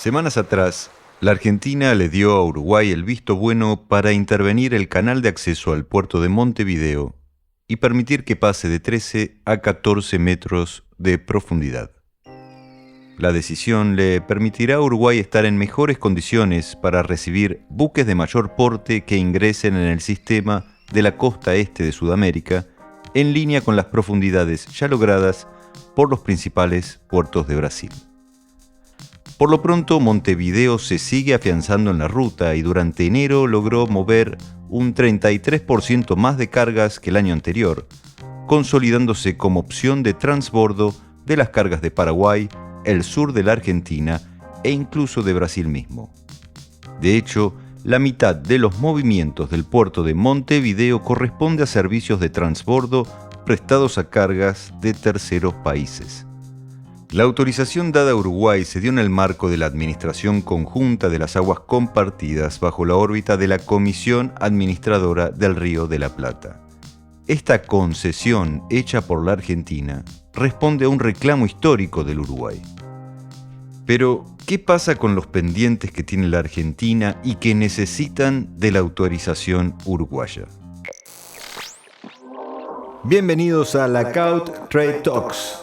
Semanas atrás, la Argentina le dio a Uruguay el visto bueno para intervenir el canal de acceso al puerto de Montevideo y permitir que pase de 13 a 14 metros de profundidad. La decisión le permitirá a Uruguay estar en mejores condiciones para recibir buques de mayor porte que ingresen en el sistema de la costa este de Sudamérica, en línea con las profundidades ya logradas por los principales puertos de Brasil. Por lo pronto, Montevideo se sigue afianzando en la ruta y durante enero logró mover un 33% más de cargas que el año anterior, consolidándose como opción de transbordo de las cargas de Paraguay, el sur de la Argentina e incluso de Brasil mismo. De hecho, la mitad de los movimientos del puerto de Montevideo corresponde a servicios de transbordo prestados a cargas de terceros países. La autorización dada a Uruguay se dio en el marco de la Administración Conjunta de las Aguas Compartidas bajo la órbita de la Comisión Administradora del Río de la Plata. Esta concesión hecha por la Argentina responde a un reclamo histórico del Uruguay. Pero, ¿qué pasa con los pendientes que tiene la Argentina y que necesitan de la autorización uruguaya? Bienvenidos a Lackaut Trade Talks.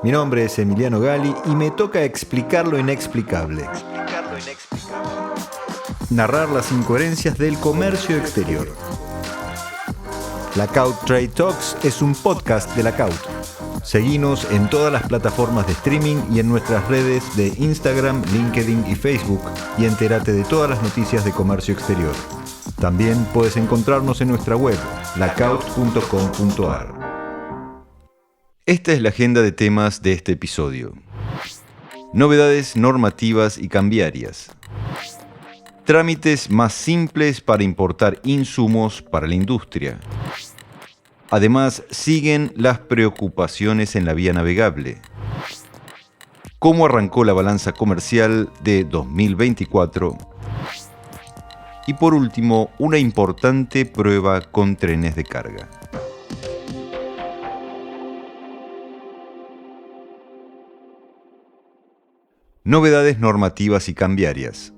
Mi nombre es Emiliano Gali y me toca explicar lo inexplicable. Narrar las incoherencias del comercio exterior. Lackaut Trade Talks es un podcast de Lackaut. Seguinos en todas las plataformas de streaming y en nuestras redes de Instagram, LinkedIn y Facebook y entérate de todas las noticias de comercio exterior. También puedes encontrarnos en nuestra web, lackaut.com.ar. Esta es la agenda de temas de este episodio. Novedades normativas y cambiarias. Trámites más simples para importar insumos para la industria. Además, siguen las preocupaciones en la vía navegable. ¿Cómo arrancó la balanza comercial de 2024? Y por último, una importante prueba con trenes de carga. Novedades normativas y cambiarias.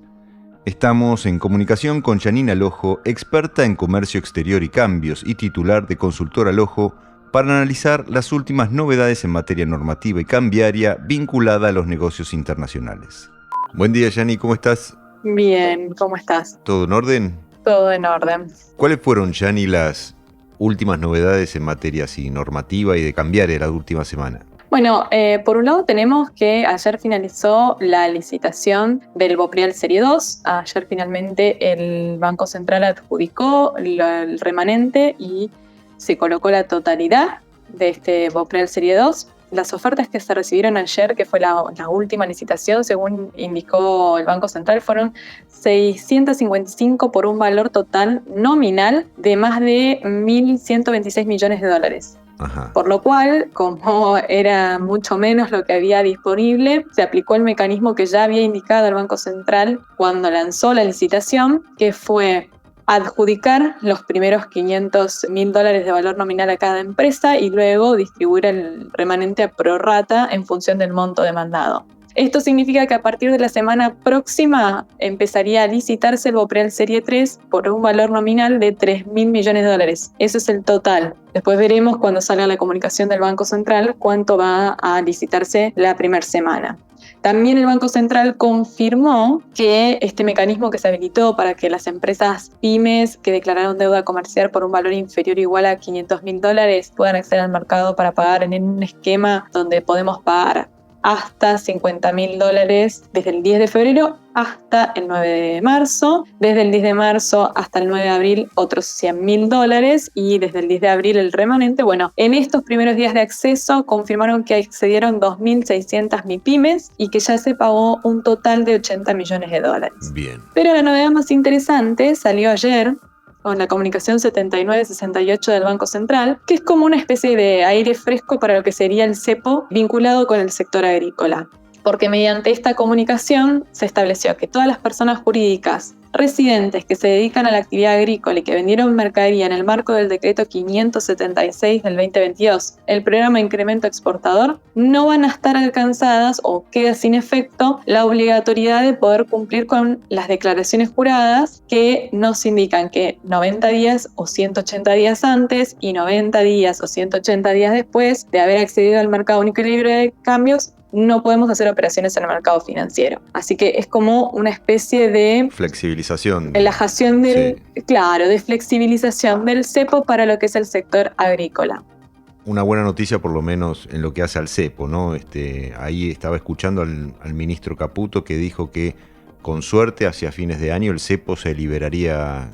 Estamos en comunicación con Janine Alojo, experta en comercio exterior y cambios y titular de Consultora Alojo, para analizar las últimas novedades en materia normativa y cambiaria vinculada a los negocios internacionales. Buen día, Janine, ¿cómo estás? Bien, ¿cómo estás? ¿Todo en orden? Todo en orden. ¿Cuáles fueron, Janine, las últimas novedades en materia normativa y de cambiaria de la última semana? Bueno, por un lado tenemos que ayer finalizó la licitación del Bopreal Serie 2. Ayer finalmente el Banco Central adjudicó el remanente y se colocó la totalidad de este Bopreal Serie 2. Las ofertas que se recibieron ayer, que fue la última licitación, según indicó el Banco Central, fueron 655 por un valor total nominal de más de 1.126 millones de dólares. Ajá. Por lo cual, como era mucho menos lo que había disponible, se aplicó el mecanismo que ya había indicado el Banco Central cuando lanzó la licitación, que fue adjudicar los primeros $500.000 de valor nominal a cada empresa y luego distribuir el remanente a prorrata en función del monto demandado. Esto significa que a partir de la semana próxima empezaría a licitarse el Bopreal Serie 3 por un valor nominal de $3.000 millones. Eso es el total. Después veremos cuando salga la comunicación del Banco Central cuánto va a licitarse la primera semana. También el Banco Central confirmó que este mecanismo que se habilitó para que las empresas pymes que declararon deuda comercial por un valor inferior o igual a $500.000 puedan acceder al mercado para pagar en un esquema donde podemos pagar hasta $50.000 desde el 10 de febrero hasta el 9 de marzo, desde el 10 de marzo hasta el 9 de abril otros $100.000 y desde el 10 de abril el remanente. Bueno, en estos primeros días de acceso confirmaron que accedieron 2.600 MIPYMES y que ya se pagó un total de $80 millones. Bien. Pero la novedad más interesante salió ayer con la comunicación 7968 del Banco Central, que es como una especie de aire fresco para lo que sería el cepo vinculado con el sector agrícola. Porque mediante esta comunicación se estableció que todas las personas jurídicas residentes que se dedican a la actividad agrícola y que vendieron mercadería en el marco del decreto 576 del 2022, el programa de incremento exportador, no van a estar alcanzadas o queda sin efecto la obligatoriedad de poder cumplir con las declaraciones juradas que nos indican que 90 días o 180 días antes y 90 días o 180 días después de haber accedido al mercado único y libre de cambios no podemos hacer operaciones en el mercado financiero. Así que es como una especie de flexibilización. Relajación del, sí. Claro, de flexibilización del cepo para lo que es el sector agrícola. Una buena noticia por lo menos en lo que hace al cepo, ¿no? Ahí estaba escuchando al ministro Caputo que dijo que con suerte hacia fines de año el cepo se liberaría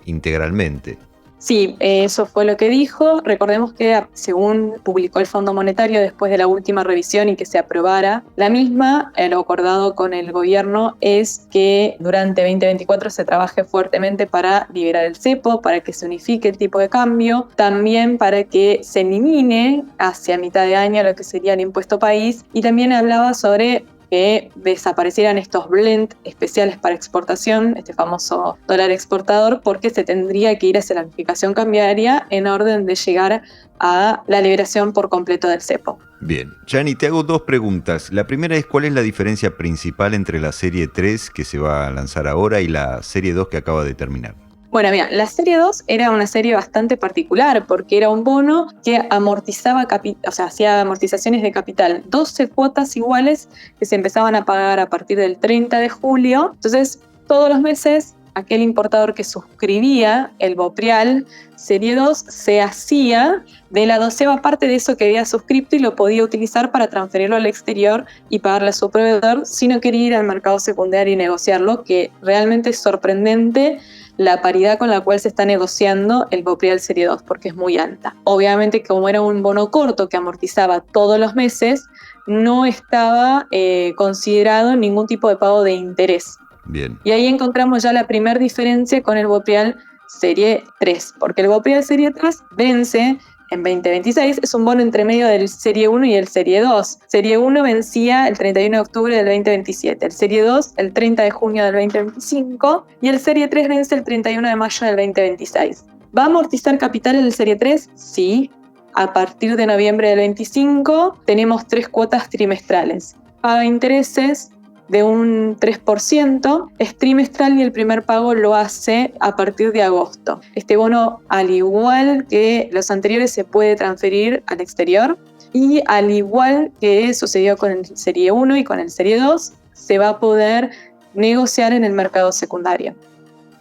integralmente. Sí, eso fue lo que dijo. Recordemos que según publicó el Fondo Monetario después de la última revisión y que se aprobara la misma, lo acordado con el gobierno es que durante 2024 se trabaje fuertemente para liberar el cepo, para que se unifique el tipo de cambio, también para que se elimine hacia mitad de año lo que sería el impuesto país, y también hablaba sobre que desaparecieran estos blend especiales para exportación, este famoso dólar exportador, porque se tendría que ir hacia la unificación cambiaria en orden de llegar a la liberación por completo del cepo. Bien, Yani, te hago dos preguntas. La primera es ¿cuál es la diferencia principal entre la serie 3 que se va a lanzar ahora y la serie 2 que acaba de terminar? Bueno, mira, la serie 2 era una serie bastante particular porque era un bono que amortizaba, hacía amortizaciones de capital, 12 cuotas iguales que se empezaban a pagar a partir del 30 de julio. Entonces, todos los meses, aquel importador que suscribía el Bopreal serie 2 se hacía de la 12ª parte de eso que había suscrito y lo podía utilizar para transferirlo al exterior y pagarle a su proveedor si no quería ir al mercado secundario y negociarlo, que realmente es sorprendente la paridad con la cual se está negociando el Bopreal Serie 2, porque es muy alta. Obviamente, como era un bono corto que amortizaba todos los meses, no estaba considerado ningún tipo de pago de interés. Bien. Y ahí encontramos ya la primera diferencia con el Bopreal Serie 3, porque el Bopreal Serie 3 vence en 2026, es un bono entre medio del Serie 1 y el Serie 2. Serie 1 vencía el 31 de octubre del 2027, el Serie 2 el 30 de junio del 2025 y el Serie 3 vence el 31 de mayo del 2026. ¿Va a amortizar capital el Serie 3? Sí. A partir de noviembre del 25 tenemos 3 cuotas trimestrales. Paga intereses de un 3%, es trimestral y el primer pago lo hace a partir de agosto. Este bono, al igual que los anteriores, se puede transferir al exterior y al igual que sucedió con el Serie 1 y con el Serie 2, se va a poder negociar en el mercado secundario.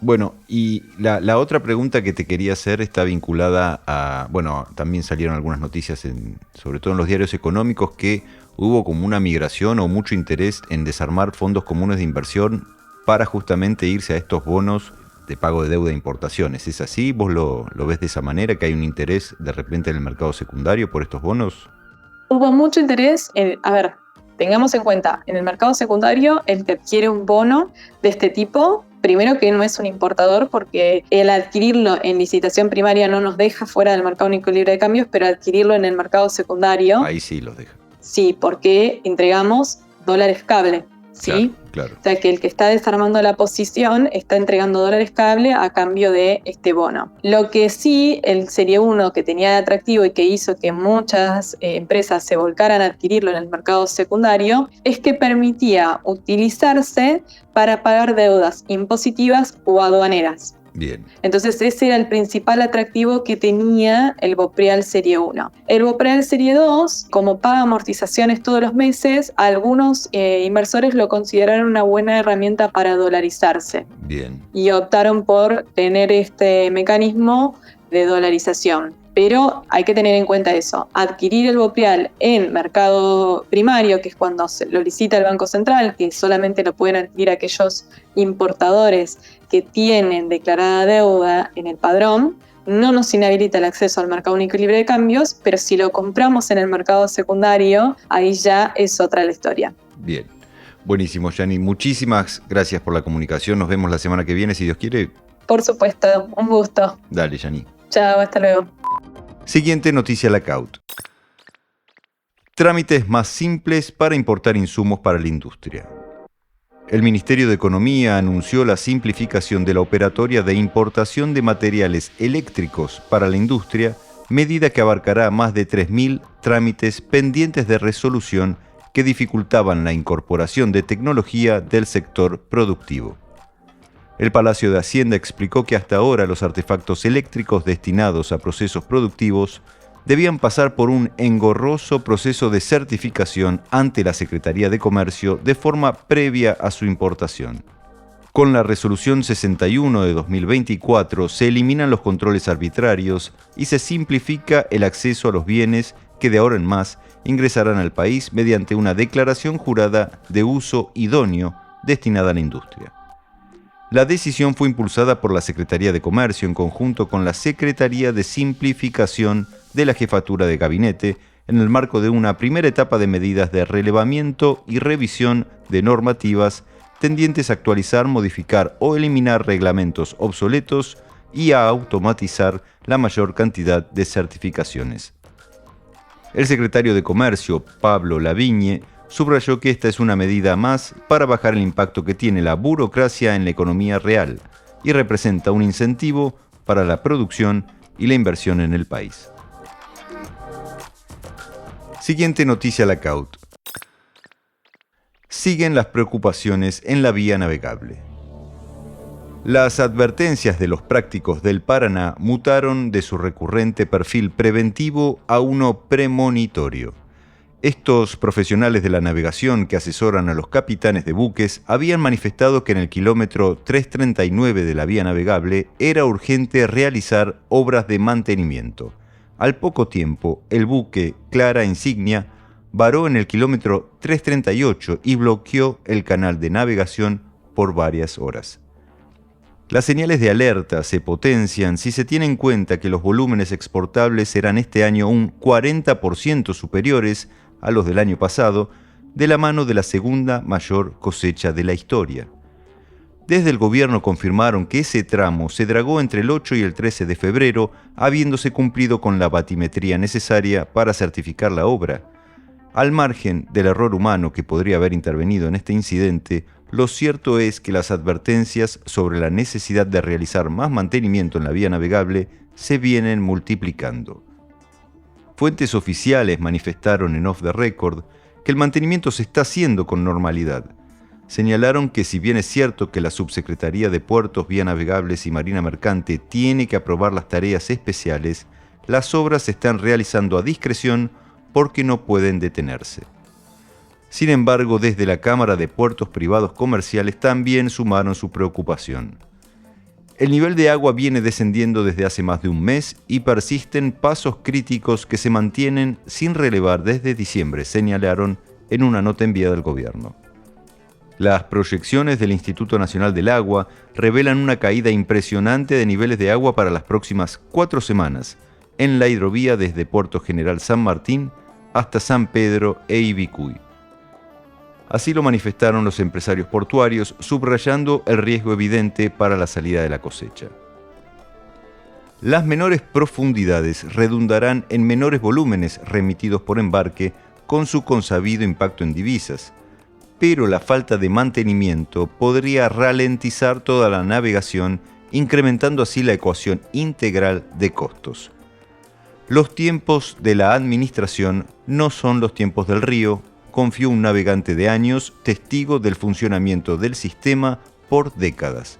Bueno, y la otra pregunta que te quería hacer está vinculada a, bueno, también salieron algunas noticias, sobre todo en los diarios económicos, que hubo como una migración o mucho interés en desarmar fondos comunes de inversión para justamente irse a estos bonos de pago de deuda e importaciones. ¿Es así? ¿Vos lo ves de esa manera, que hay un interés de repente en el mercado secundario por estos bonos? Hubo mucho interés tengamos en cuenta, en el mercado secundario, el que adquiere un bono de este tipo, primero que no es un importador, porque el adquirirlo en licitación primaria no nos deja fuera del mercado único y libre de cambios, pero adquirirlo en el mercado secundario... Ahí sí los deja. Sí, porque entregamos dólares cable, ¿sí? Claro. O sea, que el que está desarmando la posición está entregando dólares cable a cambio de este bono. Lo que sí, el Serie 1 que tenía de atractivo y que hizo que muchas empresas se volcaran a adquirirlo en el mercado secundario, es que permitía utilizarse para pagar deudas impositivas o aduaneras. Bien. Entonces ese era el principal atractivo que tenía el Bopreal Serie 1. El Bopreal Serie 2, como paga amortizaciones todos los meses, algunos inversores lo consideraron una buena herramienta para dolarizarse. Bien. Y optaron por tener este mecanismo de dolarización. Pero hay que tener en cuenta eso. Adquirir el Bopreal en mercado primario, que es cuando lo licita el Banco Central, que solamente lo pueden adquirir aquellos importadores que tienen declarada deuda en el padrón, no nos inhabilita el acceso al mercado único y libre de cambios, pero si lo compramos en el mercado secundario, ahí ya es otra la historia. Bien. Buenísimo, Yani. Muchísimas gracias por la comunicación. Nos vemos la semana que viene, si Dios quiere. Por supuesto, un gusto. Dale, Yani. Chao, hasta luego. Siguiente noticia Lackaut. Trámites más simples para importar insumos para la industria. El Ministerio de Economía anunció la simplificación de la operatoria de importación de materiales eléctricos para la industria, medida que abarcará más de 3.000 trámites pendientes de resolución que dificultaban la incorporación de tecnología del sector productivo. El Palacio de Hacienda explicó que hasta ahora los artefactos eléctricos destinados a procesos productivos debían pasar por un engorroso proceso de certificación ante la Secretaría de Comercio de forma previa a su importación. Con la Resolución 61 de 2024 se eliminan los controles arbitrarios y se simplifica el acceso a los bienes que de ahora en más ingresarán al país mediante una declaración jurada de uso idóneo destinada a la industria. La decisión fue impulsada por la Secretaría de Comercio en conjunto con la Secretaría de Simplificación de la Jefatura de Gabinete en el marco de una primera etapa de medidas de relevamiento y revisión de normativas tendientes a actualizar, modificar o eliminar reglamentos obsoletos y a automatizar la mayor cantidad de certificaciones. El secretario de Comercio, Pablo Lavigne, subrayó que esta es una medida más para bajar el impacto que tiene la burocracia en la economía real y representa un incentivo para la producción y la inversión en el país. Siguiente noticia Lacaut. Siguen las preocupaciones en la vía navegable. Las advertencias de los prácticos del Paraná mutaron de su recurrente perfil preventivo a uno premonitorio. Estos profesionales de la navegación que asesoran a los capitanes de buques habían manifestado que en el kilómetro 339 de la vía navegable era urgente realizar obras de mantenimiento. Al poco tiempo, el buque Clara Insignia varó en el kilómetro 338 y bloqueó el canal de navegación por varias horas. Las señales de alerta se potencian si se tiene en cuenta que los volúmenes exportables serán este año un 40% superiores a los del año pasado, de la mano de la segunda mayor cosecha de la historia. Desde el gobierno confirmaron que ese tramo se dragó entre el 8 y el 13 de febrero, habiéndose cumplido con la batimetría necesaria para certificar la obra. Al margen del error humano que podría haber intervenido en este incidente, lo cierto es que las advertencias sobre la necesidad de realizar más mantenimiento en la vía navegable se vienen multiplicando. Fuentes oficiales manifestaron en Off the Record que el mantenimiento se está haciendo con normalidad. Señalaron que si bien es cierto que la Subsecretaría de Puertos, Vía Navegables y Marina Mercante tiene que aprobar las tareas especiales, las obras se están realizando a discreción porque no pueden detenerse. Sin embargo, desde la Cámara de Puertos Privados Comerciales también sumaron su preocupación. El nivel de agua viene descendiendo desde hace más de un mes y persisten pasos críticos que se mantienen sin relevar desde diciembre, señalaron en una nota enviada al gobierno. Las proyecciones del Instituto Nacional del Agua revelan una caída impresionante de niveles de agua para las próximas 4 semanas en la hidrovía desde Puerto General San Martín hasta San Pedro e Ibicuy. Así lo manifestaron los empresarios portuarios, subrayando el riesgo evidente para la salida de la cosecha. Las menores profundidades redundarán en menores volúmenes remitidos por embarque con su consabido impacto en divisas, pero la falta de mantenimiento podría ralentizar toda la navegación, incrementando así la ecuación integral de costos. Los tiempos de la administración no son los tiempos del río, confió un navegante de años, testigo del funcionamiento del sistema por décadas.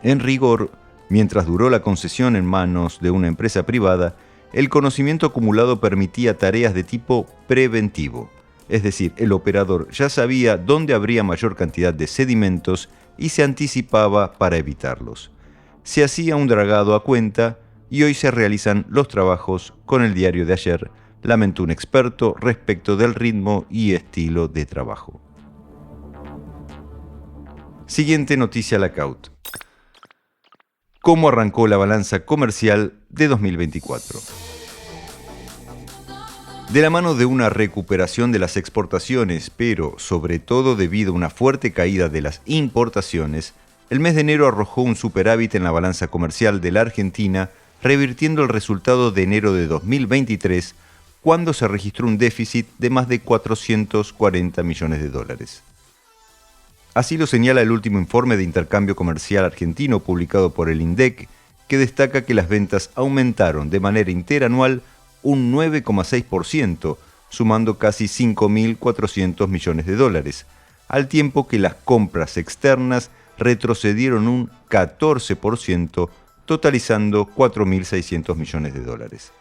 En rigor, mientras duró la concesión en manos de una empresa privada, el conocimiento acumulado permitía tareas de tipo preventivo, es decir, el operador ya sabía dónde habría mayor cantidad de sedimentos y se anticipaba para evitarlos. Se hacía un dragado a cuenta y hoy se realizan los trabajos con el diario de ayer, lamentó un experto respecto del ritmo y estilo de trabajo. Siguiente noticia Lacaut. ¿Cómo arrancó la balanza comercial de 2024? De la mano de una recuperación de las exportaciones, pero sobre todo debido a una fuerte caída de las importaciones, el mes de enero arrojó un superávit en la balanza comercial de la Argentina, revirtiendo el resultado de enero de 2023, cuando se registró un déficit de más de $440 millones. Así lo señala el último informe de intercambio comercial argentino publicado por el INDEC, que destaca que las ventas aumentaron de manera interanual un 9,6%, sumando casi 5.400 millones de dólares, al tiempo que las compras externas retrocedieron un 14%, totalizando 4.600 millones de dólares.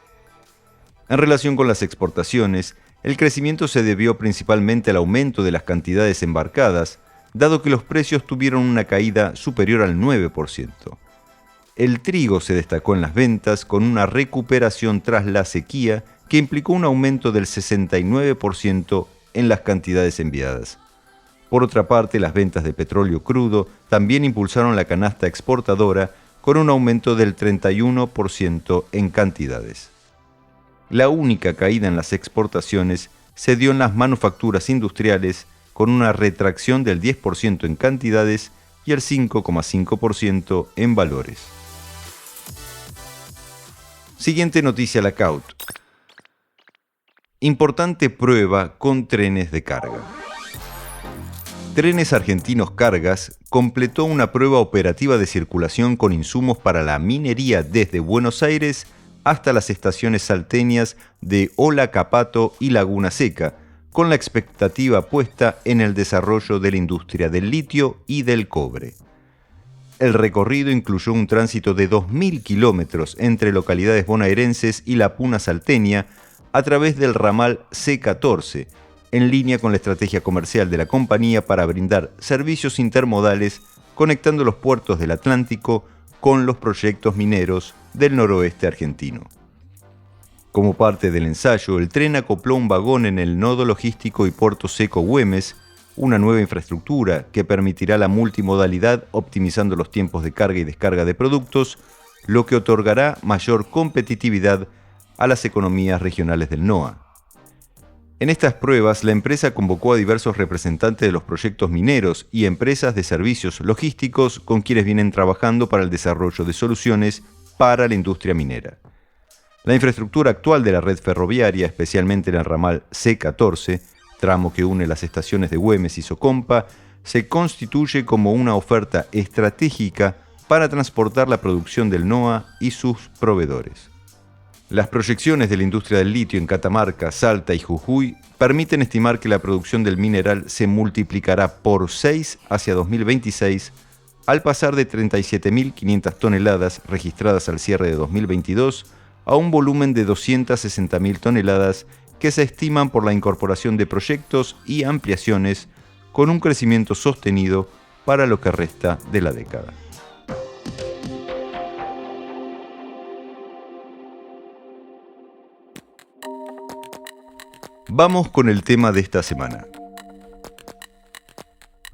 En relación con las exportaciones, el crecimiento se debió principalmente al aumento de las cantidades embarcadas, dado que los precios tuvieron una caída superior al 9%. El trigo se destacó en las ventas con una recuperación tras la sequía que implicó un aumento del 69% en las cantidades enviadas. Por otra parte, las ventas de petróleo crudo también impulsaron la canasta exportadora con un aumento del 31% en cantidades. La única caída en las exportaciones se dio en las manufacturas industriales, con una retracción del 10% en cantidades y el 5,5% en valores. Siguiente noticia Lackaut. Importante prueba con trenes de carga. Trenes Argentinos Cargas completó una prueba operativa de circulación con insumos para la minería desde Buenos Aires hasta las estaciones salteñas de Ola Capato y Laguna Seca, con la expectativa puesta en el desarrollo de la industria del litio y del cobre. El recorrido incluyó un tránsito de 2.000 kilómetros entre localidades bonaerenses y la Puna salteña a través del ramal C14, en línea con la estrategia comercial de la compañía para brindar servicios intermodales conectando los puertos del Atlántico con los proyectos mineros del noroeste argentino. Como parte del ensayo, el tren acopló un vagón en el nodo logístico y puerto seco Güemes, una nueva infraestructura que permitirá la multimodalidad optimizando los tiempos de carga y descarga de productos, lo que otorgará mayor competitividad a las economías regionales del NOA. En estas pruebas, la empresa convocó a diversos representantes de los proyectos mineros y empresas de servicios logísticos con quienes vienen trabajando para el desarrollo de soluciones para la industria minera. La infraestructura actual de la red ferroviaria, especialmente en el ramal C14, tramo que une las estaciones de Güemes y Socompa, se constituye como una oferta estratégica para transportar la producción del NOA y sus proveedores. Las proyecciones de la industria del litio en Catamarca, Salta y Jujuy permiten estimar que la producción del mineral se multiplicará por 6 hacia 2026, al pasar de 37.500 toneladas registradas al cierre de 2022 a un volumen de 260.000 toneladas que se estiman por la incorporación de proyectos y ampliaciones con un crecimiento sostenido para lo que resta de la década. Vamos con el tema de esta semana.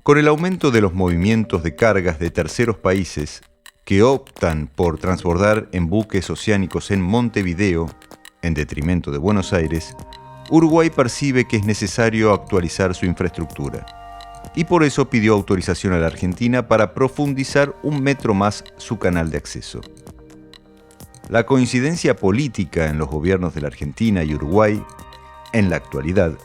Con el aumento de los movimientos de cargas de terceros países que optan por transbordar en buques oceánicos en Montevideo, en detrimento de Buenos Aires, Uruguay percibe que es necesario actualizar su infraestructura y por eso pidió autorización a la Argentina para profundizar 1 metro más su canal de acceso. La coincidencia política en los gobiernos de la Argentina y Uruguay, en la actualidad,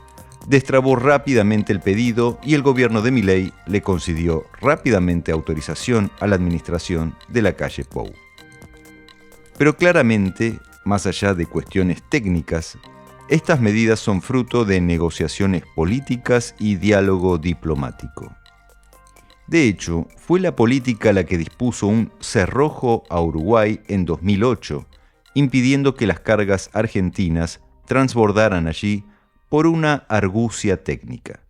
destrabó rápidamente el pedido y el gobierno de Milei le concedió rápidamente autorización a la administración de la calle Pou. Pero claramente, más allá de cuestiones técnicas, estas medidas son fruto de negociaciones políticas y diálogo diplomático. De hecho, fue la política la que dispuso un cerrojo a Uruguay en 2008, impidiendo que las cargas argentinas transbordaran allí por una argucia técnica.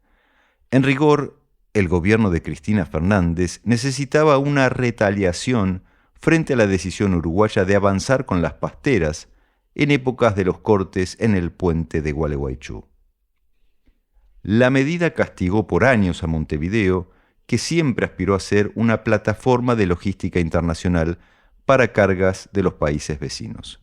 En rigor, el gobierno de Cristina Fernández necesitaba una retaliación frente a la decisión uruguaya de avanzar con las pasteras en épocas de los cortes en el puente de Gualeguaychú. La medida castigó por años a Montevideo, que siempre aspiró a ser una plataforma de logística internacional para cargas de los países vecinos.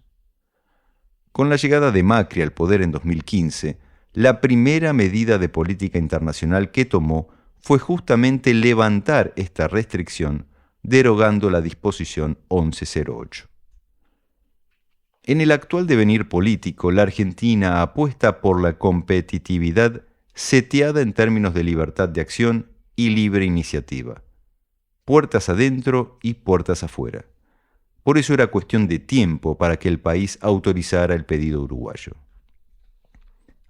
Con la llegada de Macri al poder en 2015, la primera medida de política internacional que tomó fue justamente levantar esta restricción, derogando la disposición 1108. En el actual devenir político, la Argentina apuesta por la competitividad seteada en términos de libertad de acción y libre iniciativa. Puertas adentro y puertas afuera. Por eso era cuestión de tiempo para que el país autorizara el pedido uruguayo.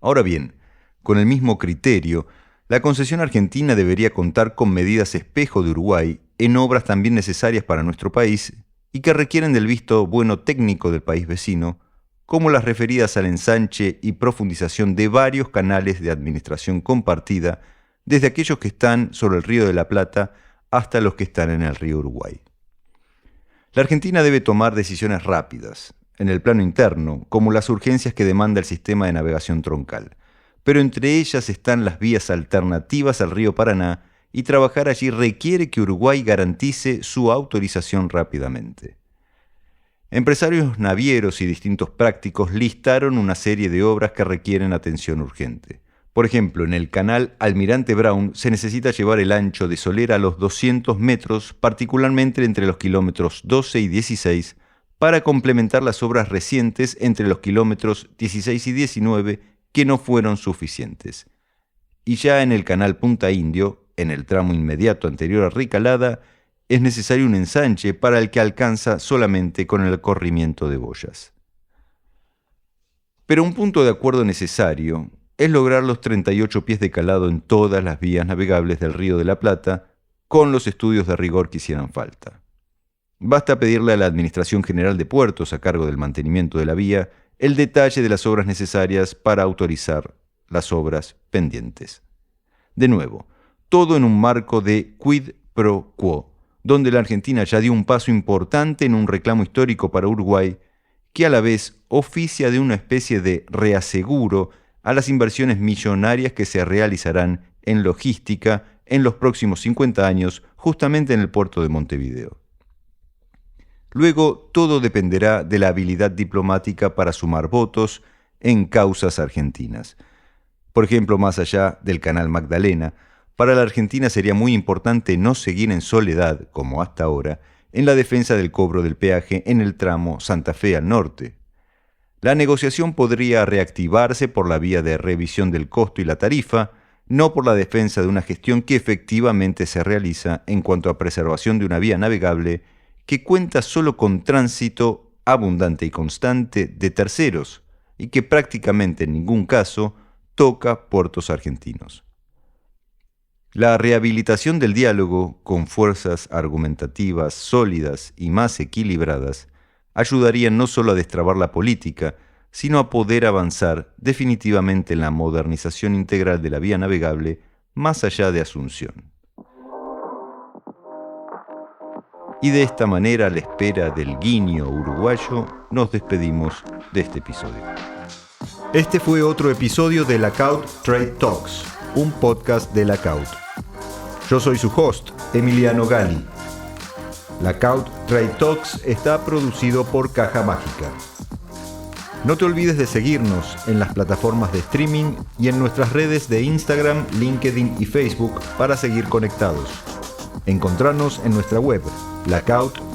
Ahora bien, con el mismo criterio, la concesión argentina debería contar con medidas espejo de Uruguay en obras también necesarias para nuestro país y que requieren del visto bueno técnico del país vecino, como las referidas al ensanche y profundización de varios canales de administración compartida, desde aquellos que están sobre el Río de la Plata hasta los que están en el río Uruguay. La Argentina debe tomar decisiones rápidas, en el plano interno, como las urgencias que demanda el sistema de navegación troncal, pero entre ellas están las vías alternativas al río Paraná y trabajar allí requiere que Uruguay garantice su autorización rápidamente. Empresarios navieros y distintos prácticos listaron una serie de obras que requieren atención urgente. Por ejemplo, en el canal Almirante Brown se necesita llevar el ancho de solera a los 200 metros, particularmente entre los kilómetros 12 y 16, para complementar las obras recientes entre los kilómetros 16 y 19 que no fueron suficientes. Y ya en el canal Punta Indio, en el tramo inmediato anterior a Ricalada, es necesario un ensanche para el que alcanza solamente con el corrimiento de boyas. Pero un punto de acuerdo necesario es lograr los 38 pies de calado en todas las vías navegables del Río de la Plata, con los estudios de rigor que hicieran falta. Basta pedirle a la Administración General de Puertos, a cargo del mantenimiento de la vía, el detalle de las obras necesarias para autorizar las obras pendientes. De nuevo, todo en un marco de quid pro quo, donde la Argentina ya dio un paso importante en un reclamo histórico para Uruguay, que a la vez oficia de una especie de reaseguro a las inversiones millonarias que se realizarán en logística en los próximos 50 años, justamente en el puerto de Montevideo. Luego, todo dependerá de la habilidad diplomática para sumar votos en causas argentinas. Por ejemplo, más allá del canal Magdalena, para la Argentina sería muy importante no seguir en soledad, como hasta ahora, en la defensa del cobro del peaje en el tramo Santa Fe al norte. La negociación podría reactivarse por la vía de revisión del costo y la tarifa, no por la defensa de una gestión que efectivamente se realiza en cuanto a preservación de una vía navegable que cuenta solo con tránsito abundante y constante de terceros y que prácticamente en ningún caso toca puertos argentinos. La rehabilitación del diálogo con fuerzas argumentativas sólidas y más equilibradas ayudaría no solo a destrabar la política, sino a poder avanzar definitivamente en la modernización integral de la vía navegable más allá de Asunción. Y de esta manera, a la espera del guiño uruguayo, nos despedimos de este episodio. Este fue otro episodio de Lackaut Trade Talks, un podcast de Lackaut. Yo soy su host, Emiliano Gali. Lackaut Trade Talks está producido por Caja Mágica. No te olvides de seguirnos en las plataformas de streaming y en nuestras redes de Instagram, LinkedIn y Facebook para seguir conectados. Encontrarnos en nuestra web, lackaut.com.ar.